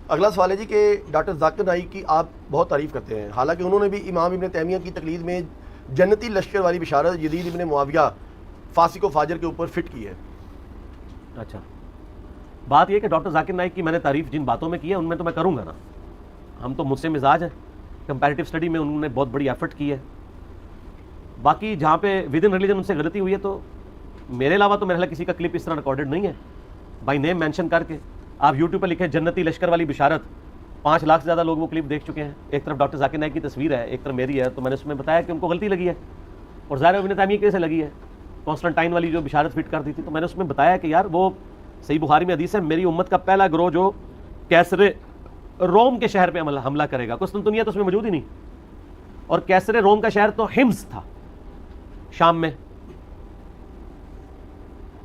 اگلا سوال ہے جی کہ ڈاکٹر ذاکر نائک کی آپ بہت تعریف کرتے ہیں، حالانکہ انہوں نے بھی امام ابن تیمیہ کی تقلید میں جنتی لشکر والی بشارت یزید ابن معاویہ فاسق و فاجر کے اوپر فٹ کی ہے۔ اچھا، بات یہ کہ ڈاکٹر ذاکر نائک کی میں نے تعریف جن باتوں میں کی ہے ان میں تو میں کروں گا نا، ہم تو مسلم مزاج ہیں، کمپیریٹیو اسٹڈی میں انہوں نے بہت بڑی ایفرٹ کی ہے۔ باقی جہاں پہ ود ان ریلیجن ان سے غلطی ہوئی ہے تو میرے علاوہ تو میرے خیال کسی کا کلپ اس طرح ریکارڈڈ نہیں ہے بائی نیم مینشن کر کے۔ آپ یوٹیوب پہ لکھیں جنتی لشکر والی بشارت، 5 لاکھ سے زیادہ لوگ وہ کلپ دیکھ چکے ہیں۔ ایک طرف ڈاکٹر ذاکر نائک کی تصویر ہے، ایک طرف میری ہے، تو میں نے اس میں بتایا کہ ان کو غلطی لگی ہے، اور ظاہر ابن تیمیہ کیسے لگی ہے، کانسٹنٹائن والی جو بشارت فٹ کر دی تھی، تو میں نے اس میں بتایا کہ یار وہ صحیح بخاری میں حدیث ہے، میری امت کا پہلا گروہ جو کیسر روم کے شہر پہ حملہ کرے گا۔ قسطنطنیہ تو اس میں موجود ہی نہیں، اور کیسر روم کا شہر تو حمص تھا شام میں،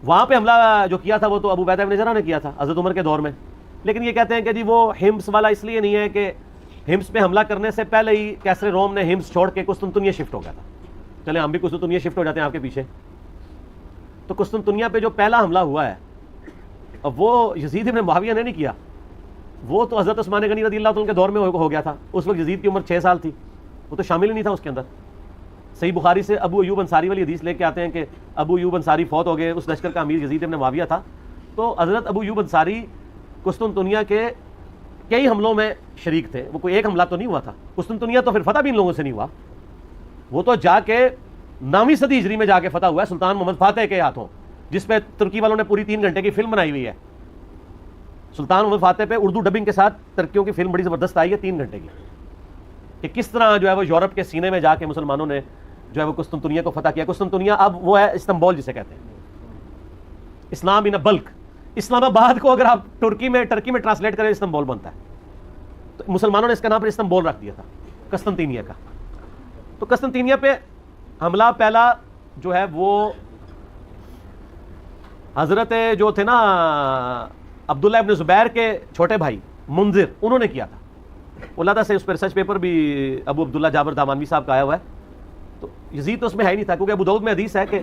وہاں پہ حملہ جو کیا تھا وہ تو ابو عبیدہ بن جراح نے کیا تھا حضرت عمر کے دور میں۔ لیکن یہ کہتے ہیں کہ جی وہ حمص والا اس لیے نہیں ہے کہ حمص پہ حملہ کرنے سے پہلے ہی کیسر روم نے حمص چھوڑ کے قسطنطنیہ شفٹ ہو گیا تھا، چلیں ہم بھی قسطنطنیہ شفٹ ہو جاتے ہیں آپ کے پیچھے۔ تو قسطنطنیہ پہ جو پہلا حملہ ہوا ہے اب وہ یزید ابن معاویہ نے نہیں کیا، وہ تو حضرت عثمان غنی رضی اللہ عنہ کے دور میں ہو گیا تھا، اس وقت یزید کی عمر 6 سال تھی، وہ تو شامل ہی نہیں تھا اس کے اندر۔ صحیح بخاری سے ابو ایوب انصاری والی حدیث لے کے آتے ہیں کہ ابو ایوب انصاری فوت ہو گئے، اس لشکر کا امیر یزید ابن معاویہ تھا، تو حضرت ابو ایوب انصاری قسطنطنیہ کے کئی حملوں میں شریک تھے، وہ کوئی ایک حملہ تو نہیں ہوا تھا۔ قسطنطنیہ تو پھر فتح بھی ان لوگوں سے نہیں ہوا، وہ تو جا کے 9ویں صدی ہجری میں جا کے فتح ہوا ہے سلطان محمد فاتح کے ہاتھوں، جس پہ ترکی والوں نے پوری 3 گھنٹے کی فلم بنائی ہوئی ہے۔ سلطان محمد فاتح پہ اردو ڈبنگ کے ساتھ ترکیوں کی فلم بڑی زبردست آئی ہے 3 گھنٹے کی، کہ کس طرح جو ہے وہ یورپ کے سینے میں جا کے مسلمانوں نے جو ہے وہ قسطنطنیہ کو فتح کیا۔ قسطنطنیہ اب وہ ہے استنبول جسے کہتے ہیں، اسلام ان بلک۔ اسلام آباد کو اگر آپ ٹرکی میں ٹرانسلیٹ کریں استنبول بنتا ہے، تو مسلمانوں نے اس کا نام پھر استنبول رکھ دیا تھا قسطنطنیہ کا۔ تو قسطنطنیہ پہ حملہ پہلا جو ہے وہ حضرت جو تھے نا عبداللہ ابن زبیر کے چھوٹے بھائی منذر، انہوں نے کیا تھا۔ علادہ سے اس پہ ریسرچ پیپر بھی ابو عبداللہ جابر دامانوی صاحب کا آیا ہوا ہے، تو یزید تو اس میں ہے ہی نہیں تھا، کیونکہ ابو داؤد میں حدیث ہے کہ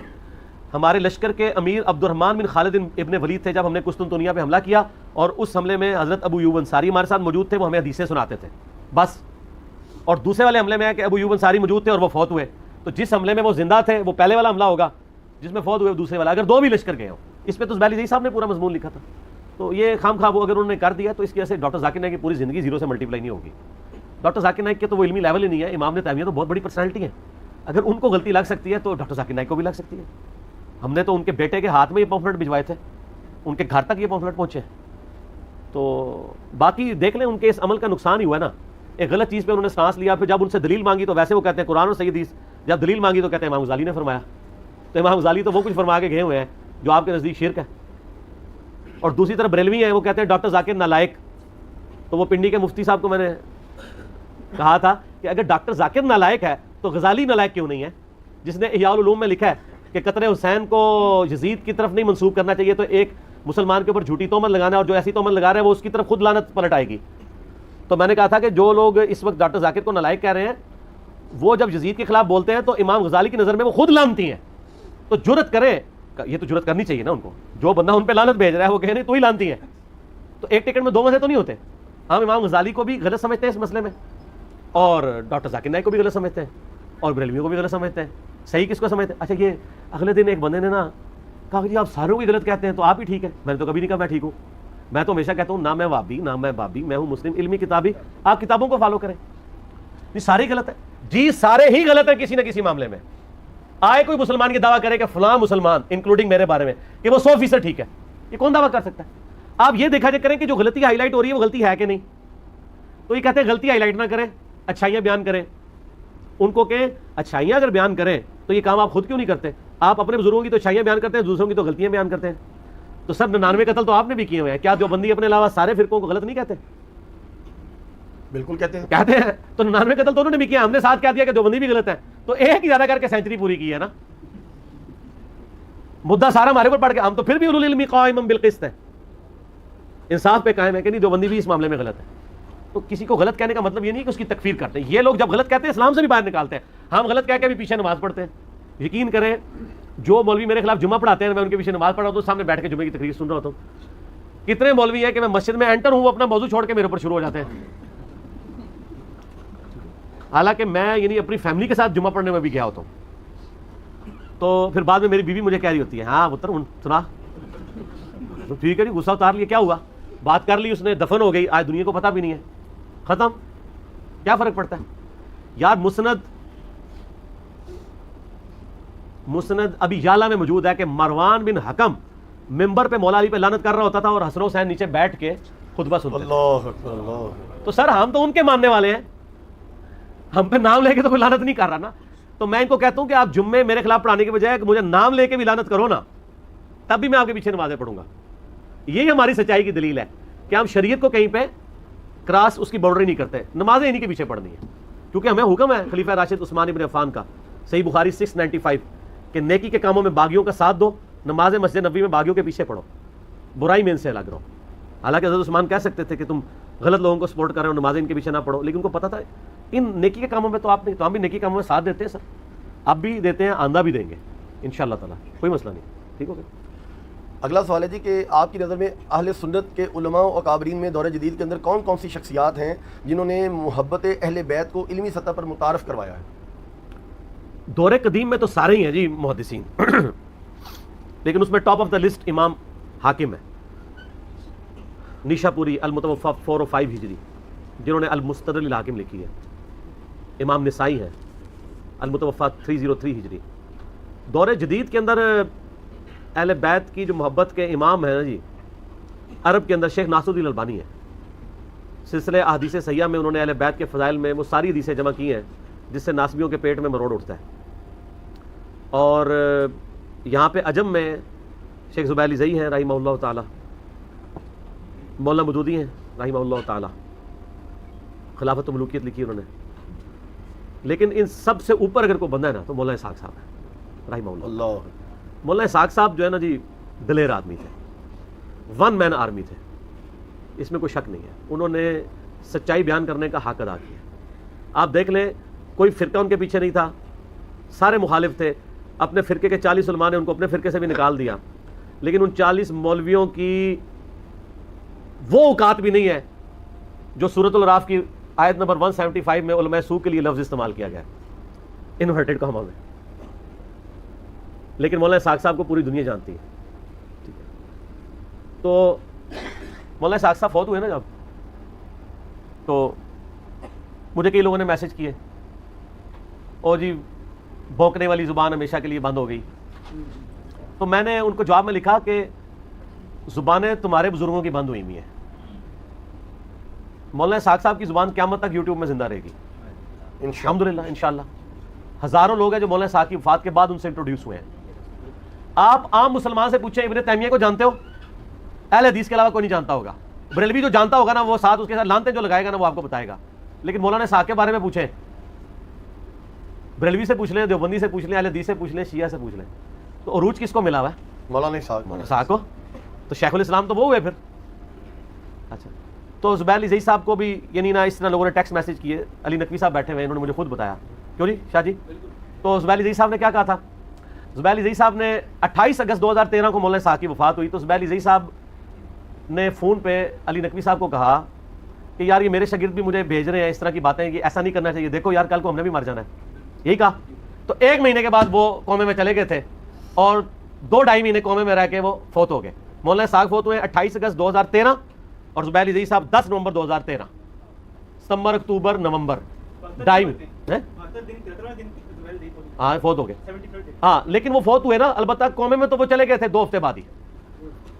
ہمارے لشکر کے امیر عبد الرحمن بن خالد ابن ولید تھے جب ہم نے قسطنطنیہ پہ حملہ کیا، اور اس حملے میں حضرت ابو ایوب انصاری ہمارے ساتھ موجود تھے، وہ ہمیں حدیثیں سناتے تھے بس۔ اور دوسرے والے حملے میں ہے کہ ابو ایوب انصاری موجود تھے اور وہ فوت ہوئے، تو جس حملے میں وہ زندہ تھے وہ پہلے والا حملہ ہوگا، جس میں فوت ہوئے وہ دوسرے والا، اگر 2 بھی لشکر گئے ہوں۔ اس پہ تو زبیلی جی صاحب نے پورا مضمون لکھا تھا، تو یہ خام خواہ وہ اگر انہوں نے کر دیا تو اس کی وجہ سے ڈاکٹر ذاکر نائک کی پوری زندگی 0 سے ملٹیپلائی نہیں ہوگی۔ ڈاکٹر ذاکر نائک کے تو وہ علمی لیول ہی نہیں ہے، امام نے تیمیہ تو بہت بڑی پرسنالٹی ہے، اگر ان کو غلطی لگ سکتی ہے تو ڈاکٹر ذاکر نائک کو بھی لگ سکتی ہے۔ ہم نے تو ان کے بیٹے کے ہاتھ میں یہ پمفلٹ بھجوائے تھے، ان کے گھر تک یہ پمفلٹ پہنچے، تو باقی دیکھ لیں ان کے اس عمل کا نقصان ہی ہوا ہے نا، ایک غلط چیز پہ انہوں نے سانس لیا، پھر جب ان سے دلیل مانگی تو ویسے وہ کہتے ہیں قرآن اور صحیح حدیث، جب دلیل مانگی تو کہتے ہیں امام غزالی نے فرمایا، تو امام غزالی تو وہ کچھ فرما کے گئے ہوئے ہیں جو آپ کے نزدیک شرک ہے۔ اور دوسری طرف بریلوی ہیں، وہ کہتے ہیں ڈاکٹر ذاکر نالائق، تو وہ پنڈی کے مفتی صاحب کو میں نے کہا تھا کہ اگر ڈاکٹر ذاکر نالائق ہے تو غزالی نالائق کیوں نہیں ہے، جس نے احیاء العلوم میں لکھا ہے کہ قتل حسین کو یزید کی طرف نہیں منسوب کرنا چاہیے، تو ایک مسلمان کے اوپر جھوٹی تہمت لگانا ہے، اور جو ایسی تہمت لگا رہا ہے وہ اس کی طرف خود لعنت پلٹ آئے گی۔ تو میں نے کہا تھا کہ جو لوگ اس وقت ڈاکٹر ذاکر کو نالائق کہہ رہے ہیں، وہ جب یزید کے خلاف بولتے ہیں تو امام غزالی کی نظر میں وہ خود لعنتی ہیں، تو جرت کریں، یہ تو جرت کرنی چاہیے نا ان کو، جو بندہ ان پہ لعنت بھیج رہا ہے وہ کہہ رہے تو ہی لعنتی ہے، تو ایک ٹکٹ میں 2 مزے تو نہیں ہوتے۔ ہم امام غزالی کو بھی غلط سمجھتے ہیں اس مسئلے میں، اور ڈاکٹر ذاکر نائک کو بھی غلط سمجھتے ہیں، اور بریلویوں کو بھی غلط سمجھتے ہیں۔ صحیح کس کو سمجھتے ہیں؟ اچھا، یہ اگلے دن ایک بندے نے نا کہا کہ جی آپ ساروں کی غلط کہتے ہیں تو آپ ہی ٹھیک ہے۔ میں نے تو کبھی نہیں کہا میں ٹھیک ہوں، میں تو ہمیشہ کہتا ہوں نہ میں وابی نہ میں بابی، میں ہوں مسلم علمی کتابی، آپ کتابوں کو فالو کریں۔ یہ سارے غلط ہے جی، سارے ہی غلط ہیں کسی نہ کسی معاملے میں۔ آئے کوئی مسلمان کی دعویٰ کرے کہ فلاں مسلمان انکلوڈنگ میرے بارے میں کہ وہ 100% ٹھیک ہے، یہ کون دعویٰ کر سکتا ہے؟ آپ یہ دیکھا جائے کریں کہ جو غلطی ہائی لائٹ ہو رہی ہے وہ غلطی ہے کہ نہیں، تو یہ کہتے ہیں غلطی ہائی لائٹ نہ کریں، اچھائیاں بیان کریں۔ ان کو کہ اچھائیاں اگر بیان کریں تو یہ کام آپ خود کیوں نہیں کرتے؟ آپ اپنے بزرگوں کی تو اچھائیاں بیان کرتے ہیں، دوسروں کی تو غلطیاں بیان کرتے ہیں۔ تو سب 99 قتل تو آپ نے بھی کیے ہوئے ہیں، کیا دیوبندی اپنے علاوہ سارے فرقوں کو غلط نہیں کہتے؟ بالکل کہتے ہیں، کہتے ہیں۔ تو 99 قتل تو انہوں نے بھی کیا، ہم نے ساتھ کہہ دیا کہ دیوبندی بھی غلط ہے، تو ایک ہی زیادہ کر کے سینچری پوری کی ہے نا، مدعا سارا ہمارے اوپر پڑ کے، ہم تو پھر بھی اولو العلم قائما بالقسط ہے، انصاف پہ قائم ہے کہ نہیں دیوبندی بھی اس معاملے میں غلط ہے۔ تو کسی کو غلط کہنے کا مطلب یہ نہیں کہ اس کی تکفیر کرتے ہیں، یہ لوگ جب غلط کہتے ہیں اسلام سے بھی باہر نکالتے ہیں، ہم غلط کہہ کے بھی پیچھے نماز پڑھتے ہیں۔ یقین کریں جو مولوی میرے خلاف جمعہ پڑھاتے ہیں، میں ان کے پیچھے نماز پڑھ رہا ہوں تو سامنے بیٹھ کے جمعے کی تقریر سن رہا ہوتا ہوں، کتنے مولوی ہیں کہ میں مسجد میں انٹر ہوں وہ اپنا موضوع چھوڑ کے میرے اوپر شروع ہو جاتے ہیں. حالانکہ میں یعنی اپنی فیملی کے ساتھ جمعہ پڑھنے میں بھی گیا ہوتا ہوں. تو پھر بعد میں میری بیوی مجھے کہہ رہی ہوتی ہے ہاں پتر سنا تو ٹھیک ہے جی غصہ اتار لیا, کیا ہوا, بات کر لی اس نے, دفن ہو گئی, آج دنیا کو پتہ بھی نہیں ہے, ختم, کیا فرق پڑتا ہے یار. مسند ابھی یالہ میں موجود ہے کہ مروان بن حکم ممبر پہ مولا علی پہ لعنت کر رہا ہوتا تھا اور حسن حسین نیچے بیٹھ کے خطبہ سنتے تھے. اللہ اکبر اللہ. تو سر ہم تو ان کے ماننے والے ہیں, ہم پہ نام لے کے تو کوئی لعنت نہیں کر رہا نا. تو میں ان کو کہتا ہوں کہ آپ جمعے میرے خلاف پڑھانے کے بجائے مجھے نام لے کے بھی لعنت کرو نا, تب بھی میں آپ کے پیچھے نمازیں پڑھوں گا. یہی ہماری سچائی کی دلیل ہے کہ ہم شریعت کو کہیں پہ کراس اس کی باؤنڈری نہیں کرتے, نمازیں انہی کے پیچھے پڑھنی ہے. کیونکہ ہمیں حکم ہے خلیفہ راشد عثمان ابن عفان کا, صحیح بخاری 695, کہ نیکی کے کاموں میں باغیوں کا ساتھ دو, نماز مسجد نبوی میں باغیوں کے پیچھے پڑھو, برائی میں ان سے الگ رہو. حالانکہ حضرت عثمان کہہ سکتے تھے کہ تم غلط لوگوں کو سپورٹ کر رہے ہو, نمازیں ان کے پیچھے نہ پڑھو, لیکن ان کو پتا تھا ان نیکی کے کاموں میں تو آپ نہیں, تو ہم بھی نیکی کے کاموں میں ساتھ دیتے ہیں سر, آپ بھی دیتے ہیں, آندہ بھی دیں گے انشاءاللہ تعالیٰ, کوئی مسئلہ نہیں. ٹھیک ہو گیا. اگلا سوال ہے جی کہ آپ کی نظر میں اہل سنت کے علماء و اکابرین میں دور جدید کے اندر کون کون سی شخصیات ہیں جنہوں نے محبت اہل بیت کو علمی سطح پر متعارف کروایا ہے؟ دور قدیم میں تو سارے ہی ہیں جی محدثین, لیکن اس میں ٹاپ آف دا لسٹ امام حاکم ہے, نیشا پوری المتوفا 405 ہجری, جنہوں نے المستدرک للحاکم لکھی ہے. امام نسائی ہے المتوفا 303 ہجری. دور جدید کے اندر اہل بیت کی جو محبت کے امام ہیں نا جی, عرب کے اندر شیخ ناصر الدین البانی ہے. سلسلہ احادیث صحیحہ میں انہوں نے اہل بیت کے فضائل میں وہ ساری حدیثیں جمع کی ہیں جس سے ناسبیوں کے پیٹ میں مروڑ اٹھتا ہے. اور یہاں پہ عجم میں شیخ زبیر علی ہیں رحمہ اللہ تعالی, مولانا مودودی ہیں رحمہ اللہ تعالی, خلافت و ملوکیت لکھی انہوں نے. لیکن ان سب سے اوپر اگر کوئی بندہ ہے نا تو مولانا اسحاق صاحب ہے رحمہ اللہ. مولانا اسحاق صاحب جو ہے نا جی دلیر آدمی تھے, ون مین آرمی تھے, اس میں کوئی شک نہیں ہے. انہوں نے سچائی بیان کرنے کا حق ادا کیا. آپ دیکھ لیں کوئی فرقہ ان کے پیچھے نہیں تھا, سارے مخالف تھے. اپنے فرقے کے 40 علماء نے ان کو اپنے فرقے سے بھی نکال دیا, لیکن ان 40 مولویوں کی وہ اوقات بھی نہیں ہے جو سورۃ الاعراف کی آیت نمبر 175 میں علماء سوء کے لیے لفظ استعمال کیا گیا ہے, انورٹڈ کاموں میں. لیکن مولانا اسحاق صاحب کو پوری دنیا جانتی ہے. ٹھیک ہے, تو مولانا اسحاق صاحب فوت ہوئے نا جب, تو مجھے کئی لوگوں نے میسج کیے, اور جی بھونکنے والی زبان ہمیشہ کے لیے بند ہو گئی. تو میں نے ان کو جواب میں لکھا کہ زبانیں تمہارے بزرگوں کی بند ہوئی ہوئی ہیں, مولانا اسحاق صاحب کی زبان قیامت تک یوٹیوب میں زندہ رہے گی الحمدللہ انشاءاللہ. ہزاروں لوگ ہیں جو مولانا صاحب کی وفات کے بعد ان سے انٹروڈیوس ہوئے ہیں. آپ عام مسلمان سے پوچھیں ابن تیمیہ کو جانتے ہو؟ اہل حدیث کے علاوہ کوئی نہیں جانتا ہوگا. بریلوی جو جانتا ہوگا نا وہ ساتھ اس کے ساتھ لانتیں جو لگائے گا نا وہ آپ کو بتائے گا. لیکن مولانا اسحاق کے بارے میں پوچھیں, بریلوی سے پوچھ لیں, دیوبندی سے پوچھ لیں, اہل حدیث سے پوچھ لیں, شیعہ سے پوچھ لیں, تو عروج کس کو ملا ہوا ہے؟ مولانا اسحاق کو. تو شیخ الاسلام تو وہ ہوئے پھر. اچھا, تو زبیر علی صاحب کو بھی یعنی نا اس طرح لوگوں نے ٹیکسٹ میسج کیے, علی نقوی صاحب بیٹھے ہوئے ہیں, انہوں نے مجھے خود بتایا. کیوں جی شاہ جی؟ تو زبیر علی صاحب نے کیا کہا تھا؟ زبیر علی صاحب نے 28 اگست 2013 کو مولانا صاحب کی وفات ہوئی, تو زبیر علی صاحب نے فون پہ علی نقوی صاحب کو کہا کہ یار یہ میرے شاگرد بھی مجھے بھیج رہے ہیں اس طرح کی باتیں کہ ایسا نہیں کرنا چاہیے, دیکھو یار کل کو ہم نے بھی مر جانا ہے. یہی کہا. تو 1 مہینے کے بعد وہ قومے میں چلے گئے تھے, اور 2-2.5 مہینے قومے میں رہ کے وہ فوت ہو گئے. مولانا صاحب فوت ہوئے 28 اگست 2013, اور زبیر علی صاحب 10 نومبر 2013. ستمبر, اکتوبر, نومبر, 2.5 ہاں فوت ہو گئے. ہاں لیکن وہ فوت ہوئے نا, البتہ قومے میں تو وہ چلے گئے تھے 2 ہفتے بعد ہی.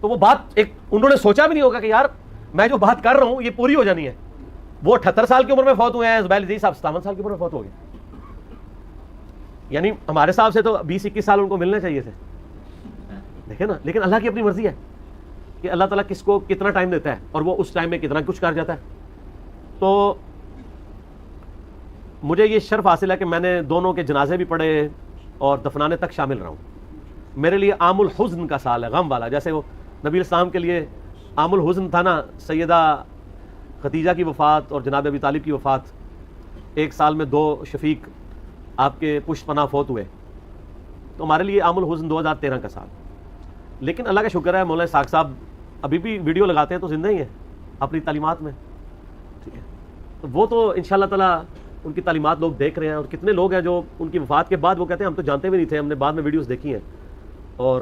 تو وہ بات ایک انہوں نے سوچا بھی نہیں ہوگا کہ یار میں جو بات کر رہا ہوں یہ پوری ہو جانی ہے. وہ 78 سال کی عمر میں فوت ہوئے ہیں, زبیر علی صاحب 57 سال کی عمر میں فوت ہو گئے. یعنی ہمارے صاحب سے تو 20-21 سال ان کو ملنے چاہیے تھے, دیکھیں نا. لیکن اللہ کی اپنی مرضی ہے کہ اللہ تعالیٰ کس کو کتنا ٹائم دیتا ہے, اور وہ اس ٹائم میں کتنا کچھ کر جاتا ہے. تو مجھے یہ شرف حاصل ہے کہ میں نے دونوں کے جنازے بھی پڑھے اور دفنانے تک شامل رہا ہوں. میرے لیے عام الحزن کا سال ہے, غم والا. جیسے وہ نبی اسلام کے لیے عام الحزن تھا نا, سیدہ ختیجہ کی وفات اور جناب ابی طالب کی وفات, 1 سال میں 2 شفیق آپ کے پشت پناہ فوت ہوئے. تو ہمارے لیے عام الحزن 2013 کا سال. لیکن اللہ کا شکر ہے مولانا اسحاق صاحب ابھی بھی ویڈیو لگاتے ہیں تو زندہ ہی ہیں اپنی تعلیمات میں, ٹھیک ہے. تو وہ تو انشاءاللہ تعالیٰ ان کی تعلیمات لوگ دیکھ رہے ہیں, اور کتنے لوگ ہیں جو ان کی وفات کے بعد وہ کہتے ہیں ہم تو جانتے بھی نہیں تھے, ہم نے بعد میں ویڈیوز دیکھی ہیں اور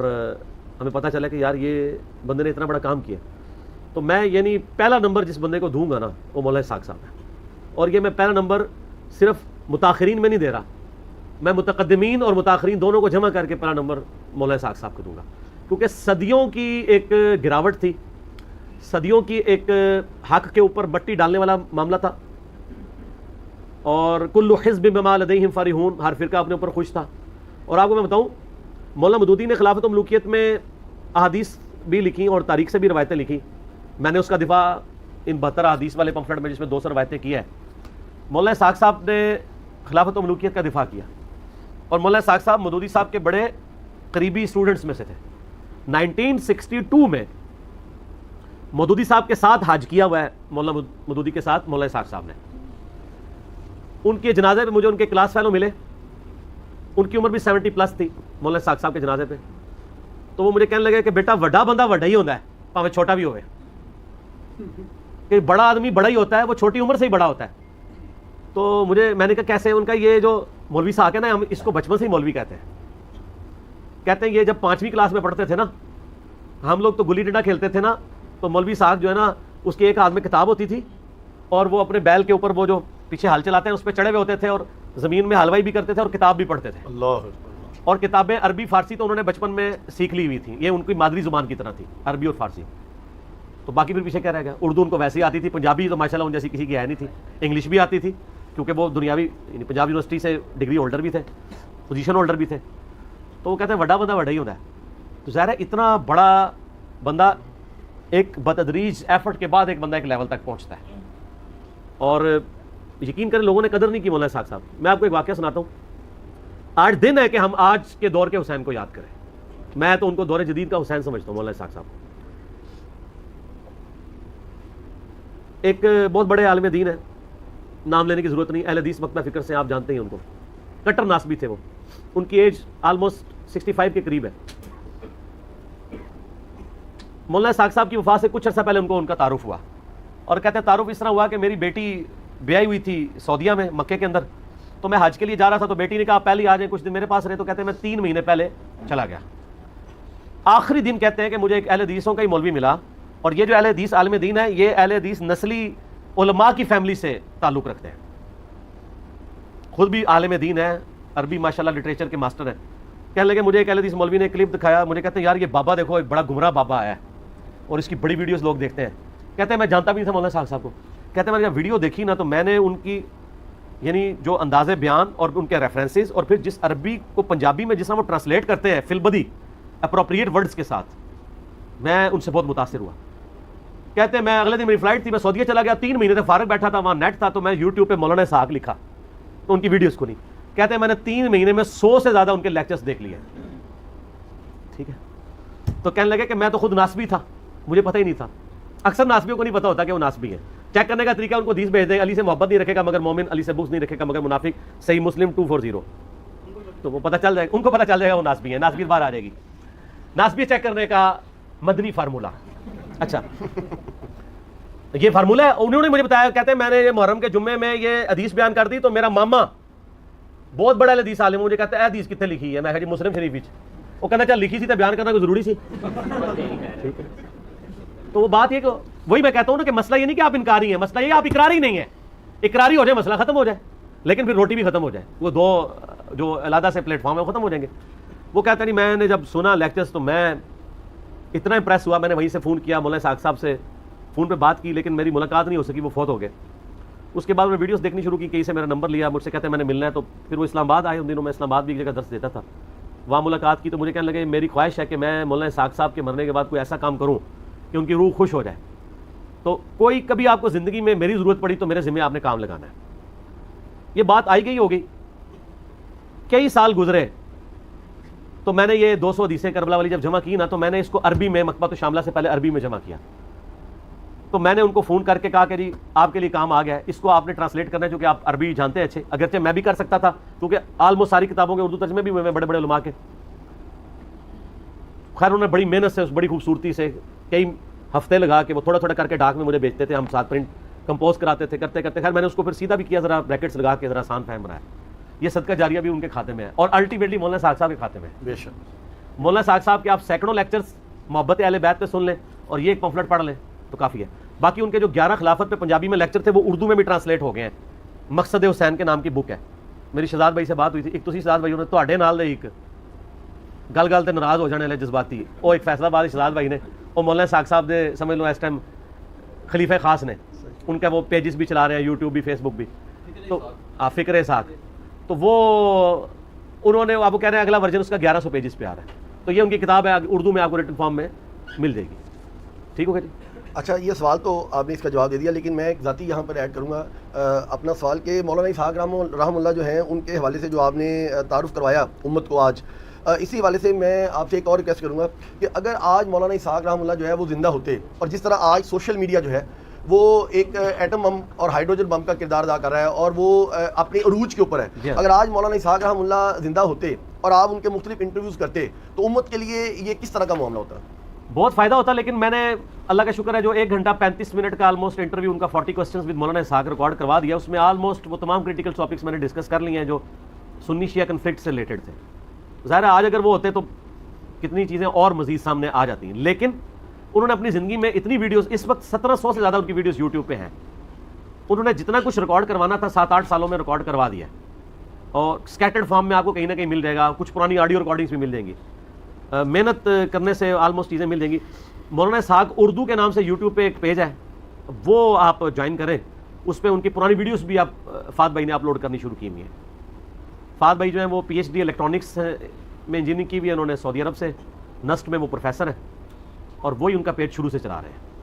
ہمیں پتہ چلا کہ یار یہ بندے نے اتنا بڑا کام کیا. تو میں یعنی پہلا نمبر جس بندے کو دوں گا نا وہ مولانا اسحاق صاحب ہے, اور یہ میں پہلا نمبر صرف متاخرین میں نہیں دے رہا, میں متقدمین اور متاخرین دونوں کو جمع کر کے پہلا نمبر مولانا اسحاق صاحب کو دوں گا, کیونکہ صدیوں کی ایک گراوٹ تھی, صدیوں کی ایک حق کے اوپر مٹی ڈالنے والا معاملہ تھا, اور کل حزب بما لدیہم فرحون, ہر فرقہ اپنے اوپر خوش تھا. اور آپ کو میں بتاؤں مولانا مودودی نے خلافت و ملوکیت میں احادیث بھی لکھی اور تاریخ سے بھی روایتیں لکھی. میں نے اس کا دفاع ان 72 احادیث والے پمفلٹ میں جس میں 200 روایتیں کیا ہے. مولانا اسحاق صاحب نے خلافت و ملوکیت کا دفاع کیا, اور مولانا اسحاق صاحب مودودی صاحب کے بڑے قریبی اسٹوڈنٹس میں سے تھے. 1962 میں مودودی صاحب کے ساتھ حج کیا ہوا ہے مولانا مودودی کے ساتھ مولانا اسحاق صاحب نے. ان کے جنازے پہ مجھے ان کے کلاس فیلو ملے, ان کی عمر بھی 70+ تھی مولانا اسحاق صاحب کے جنازے پہ. تو وہ مجھے کہنے لگے کہ بیٹا وڈا بندہ وڈا ہی ہوتا ہے, پاویں چھوٹا بھی ہوئے, کہ بڑا آدمی بڑا ہی ہوتا ہے, وہ چھوٹی عمر سے ہی بڑا ہوتا ہے. تو میں نے کہا کیسے؟ ان کا یہ جو مولوی صاحب ہے نا, ہم اس کو بچپن سے ہی مولوی کہتے ہیں. کہتے ہیں یہ جب 5ویں کلاس میں پڑھتے تھے نا, ہم لوگ تو گلی ڈنڈا کھیلتے تھے نا, تو مولوی صاحب جو ہے نا اس کے ایک ہاتھ میں کتاب ہوتی تھی, اور وہ اپنے بیل کے اوپر وہ جو پیچھے ہل چلاتے ہیں اس پہ چڑھے ہوئے ہوتے تھے, اور زمین میں حلوائی بھی کرتے تھے اور کتاب بھی پڑھتے تھے. اللہ, اور کتابیں عربی فارسی تو انہوں نے بچپن میں سیکھ لی ہوئی تھیں, یہ ان کی مادری زبان کی طرح تھی عربی اور فارسی. تو باقی پھر پیچھے کیا رہ گیا؟ اردو ان کو ویسے ہی آتی تھی, پنجابی تو ماشاءاللہ ان جیسی کسی کی ہے نہیں تھی, انگلش بھی آتی تھی کیونکہ وہ دنیاوی یعنی پنجاب یونیورسٹی سے ڈگری ہولڈر بھی تھے, پوزیشن ہولڈر بھی تھے. تو وہ کہتے ہیں وڈا بندہ وڈا ہی ہوتا ہے. تو ظاہر ہے اتنا بڑا بندہ ایک بتدریج ایفرٹ کے بعد ایک بندہ ایک لیول تک پہنچتا ہے, اور یقین کریں لوگوں نے قدر نہیں کی مولانا اسحاق صاحب. میں آپ کو ایک واقعہ سناتا ہوں. آج دن ہے کہ ہم آج کے دور کے حسین کو یاد کریں. میں تو ان کو دور جدید کا حسین سمجھتا ہوں مولانا اسحاق صاحب. ایک بہت بڑے عالم دین ہے, نام لینے کی ضرورت نہیں, اہل حدیث مکتبہ فکر سے آپ جانتے ہیں ان کو, کٹر ناسبی تھے وہ. ان کی ایج آلموسٹ 65 کے قریب ہے. مولانا اسحاق صاحب کی وفات سے کچھ عرصہ پہلے ان کا تعارف ہوا, اور کہتے ہیں تعارف اس طرح ہوا کہ میری بیٹی بیائی ہوئی تھی سعودیہ میں مکے کے اندر, تو میں حج کے لیے جا رہا تھا, تو بیٹی نے کہا پہلے آ جائیں کچھ دن میرے پاس رہے. تو کہتے ہیں میں 3 مہینے پہلے چلا گیا. آخری دن کہتے ہیں کہ مجھے ایک اہل حدیثوں کا ہی مولوی ملا, اور یہ جو اہل حدیث عالم دین ہے یہ اہل حدیث نسلی علماء کی فیملی سے تعلق رکھتے ہیں, خود بھی عالم دین ہے, عربی ماشاءاللہ لٹریچر کے ماسٹر ہیں. کہنے لگے مجھے ایک اہل حدیث مولوی نے کلپ دکھایا, مجھے کہتے ہیں یار یہ بابا دیکھو ایک بڑا گمراہ بابا آیا ہے, اور اس کی بڑی ویڈیوز لوگ دیکھتے ہیں. کہتے ہیں میں جانتا بھی نہیں تھا مولانا اسحاق صاحب کو. کہتے ہیں میں نے جب ویڈیو دیکھی نا تو میں نے ان کی یعنی جو انداز بیان اور ان کے ریفرنسز, اور پھر جس عربی کو پنجابی میں جس طرح وہ ٹرانسلیٹ کرتے ہیں فی البدی اپروپریٹ ورڈز کے ساتھ, میں ان سے بہت متاثر ہوا. کہتے ہیں میں اگلے دن میری فلائٹ تھی, میں سعودیہ چلا گیا, 3 مہینے تک فارغ بیٹھا تھا, وہاں نیٹ تھا, تو میں یوٹیوب پہ مولانا اسحاق لکھا, تو ان کی ویڈیوز کو نہیں. کہتے ہیں میں نے 3 مہینے میں 100 سے زیادہ ان کے لیکچرز دیکھ لیے. ٹھیک ہے, تو کہنے لگے کہ میں تو خود ناسبی تھا, مجھے پتہ ہی نہیں تھا. اکثر ناسبیوں کو نہیں پتا ہوتا کہ وہ ناسبی ہیں. چیک کرنے کا طریقہ ان کو حدیث بھیج دیں, علی سے محبت نہیں رکھے گا مگر مومن, علی سے بغض نہیں رکھے گا مگر منافق, صحیح مسلم 240, تو وہ پتہ چل جائے گا, ان کو پتہ چل جائے گا وہ ناسبی ہیں. ناسبی باہر آ جائے گی. ناسبی چیک کرنے کا مدنی فارمولہ. اچھا یہ فارمولہ ہے, انہوں نے مجھے بتایا. کہتے ہیں میں نے یہ محرم کے جمعے میں یہ حدیث بیان کر دی, تو میرا ماما بہت بڑا حدیث عالم مجھے کہتا ہے حدیث کتنے لکھی ہے. میں کہا جی مسلم شریف وچ. وہ کہنا چل لکھی سی تو بیان کرنا کوئی ضروری سی. ٹھیک ہے, تو وہ بات یہ کہ وہی میں کہتا ہوں نا کہ مسئلہ یہ نہیں کہ آپ انکاری ہیں, مسئلہ یہ آپ اقراری نہیں ہیں. اقراری ہو جائے مسئلہ ختم ہو جائے, لیکن پھر روٹی بھی ختم ہو جائے. وہ 2 جو علیحدہ سے پلیٹ فارم ہے وہ ختم ہو جائیں گے. وہ کہتا نہیں, میں نے جب سنا لیکچرز تو میں اتنا امپریس ہوا, میں نے وہیں سے فون کیا مولانا اسحاق صاحب سے, فون پہ بات کی, لیکن میری ملاقات نہیں ہو سکی, وہ فوت ہو گئے. اس کے بعد میں ویڈیوز دیکھنی شروع کی, کہیں سے میرا نمبر لیا, مجھ سے کہتے ہیں میں نے ملنا ہے. تو پھر وہ اسلام آباد آئے, ان دنوں میں اسلام آباد بھی ایک جگہ درس دیتا تھا, وہاں ملاقات کی. تو مجھے کہنے لگے میری خواہش ہے کہ میں مولانا اسحاق صاحب کے مرنے کے بعد کوئی ایسا کام کروں کہ ان کی روح خوش ہو جائے. تو کوئی کبھی آپ کو زندگی میں میری ضرورت پڑی تو میرے ذمہ آپ نے کام لگانا ہے. یہ بات آئی گئی ہوگی, کئی سال گزرے, تو میں نے یہ 200 حدیثیں کربلا والی جب جمع کی نا, تو میں نے اس کو عربی میں مکتبۃ الشاملہ سے پہلے عربی میں جمع کیا. تو میں نے ان کو فون کر کے کہا کہ جی آپ کے لیے کام آ گیا ہے, اس کو آپ نے ٹرانسلیٹ کرنا ہے, جو کہ آپ عربی جانتے ہیں اچھے, اگرچہ میں بھی کر سکتا تھا کیونکہ آلموسٹ ساری کتابوں کے اردو ترجمے بھی ہوئے ہیں بڑے بڑے علماء کے. خیر انہوں نے بڑی محنت سے, بڑی خوبصورتی سے, کئی ہفتے لگا کے وہ تھوڑا تھوڑا کر کے ڈاک میں مجھے بھیجتے تھے, ہم ساتھ پرنٹ کمپوز کراتے تھے, کرتے کرتے خیر میں نے اس کو پھر سیدھا بھی کیا, ذرا بریکٹس لگا کے ذرا آسان فہم بنایا. یہ صدقہ جاریہ بھی ان کے کھاتے میں ہے, اور الٹیمیٹلی مولانا اسحاق صاحب کے کھاتے میں ہے. بے شک. مولانا اسحاق صاحب کے آپ سینکڑوں لیکچرز محبت اہل بیت پہ سن لیں اور یہ ایک پمفلٹ پڑھ لیں تو کافی ہے. باقی ان کے جو 11 خلافت پہ پنجابی میں لیکچر تھے وہ اردو میں بھی ٹرانسلیٹ ہو گئے ہیں. مقصد حسین کے نام کی بک ہے. میری شہزاد بھائی سے بات ہوئی تھی, ایک تسی شہزاد بھائی نے تواڈے نال دے ایک گل گل تے ناراض ہو جانے والے جذباتی, وہ ایک فیصلہ آباد شہزاد بھائی نے, وہ مولانا اسحاق صاحب دے سمجھ لو اس ٹائم خلیفہ خاص نے, ان کا وہ پیجز بھی چلا رہے ہیں, یوٹیوب بھی, فیس بک بھی, تو فکر اسحاق, تو وہ انہوں نے اب وہ کہہ رہے ہیں اگلا ورژن اس کا 1100 پیجز پہ آ رہا ہے. تو یہ ان کی کتاب ہے, اردو میں آپ کو ریٹن فارم میں مل جائے گی. ٹھیک ہوگا جی. اچھا, یہ سوال تو آپ نے اس کا جواب دے دیا, لیکن میں ایک ذاتی یہاں پر ایڈ کروں گا اپنا سوال کہ مولانا اسحاق رحمہ اللہ جو ہیں ان کے حوالے سے جو آپ نے تعارف کروایا امت کو آج, اسی حوالے سے میں آپ سے ایک اور ریکویسٹ کروں گا کہ اگر آج مولانا اسحاق رحمہ اللہ جو ہے وہ زندہ ہوتے, اور جس طرح آج سوشل میڈیا جو ہے وہ ایک ایٹم بم اور ہائیڈروجن بم کا کردار ادا کر رہا ہے اور وہ اپنے عروج کے اوپر ہے, اگر آج مولانا اسحاق رحمہ اللہ زندہ ہوتے اور آپ ان کے مختلف انٹرویوز کرتے تو امت کے لیے یہ کس طرح کا معاملہ ہوتا؟ بہت فائدہ ہوتا, لیکن میں نے اللہ کا شکر ہے جو 1 گھنٹہ 35 منٹ کا آلموسٹ انٹرویو ان کا 40 questions with Maulana Ishaq record کروا دیا. اس میں آلموسٹ وہ تمام کریٹیکل ٹاپکس میں نے ڈسکس کر لیے ہیں جو سنی شیعہ کنفلکٹ سے ریلیٹڈ تھے. ظاہر ہے آج اگر وہ ہوتے تو کتنی چیزیں اور مزید سامنے آ جاتی ہیں, لیکن انہوں نے اپنی زندگی میں اتنی ویڈیوز, اس وقت 1700 سے زیادہ ان کی ویڈیوز یوٹیوب پہ ہیں, انہوں نے جتنا کچھ ریکارڈ کروانا تھا 7-8 سالوں میں ریکارڈ کروا دیا, اور اسکیٹرڈ فارم میں آپ کو کہیں نہ کہیں مل جائے گا, کچھ پرانی آڈیو ریکارڈنگس بھی مل جائیں گی, محنت کرنے سے آلموسٹ چیزیں مل جائیں گی. مولانا اسحاق اردو کے نام سے یوٹیوب پہ ایک پیج ہے, وہ آپ جوائن کریں, اس پہ ان کی پرانی ویڈیوز بھی آپ فہد بھائی نے اپلوڈ کرنی شروع کی ہوئی ہیں. فہد بھائی جو ہیں وہ PhD الیکٹرانکس میں انجینئرنگ کی بھی ہے انہوں نے سعودی عرب سے, نسٹ میں وہ پروفیسر ہیں, اور وہی ان کا پیج شروع سے چلا رہے ہیں.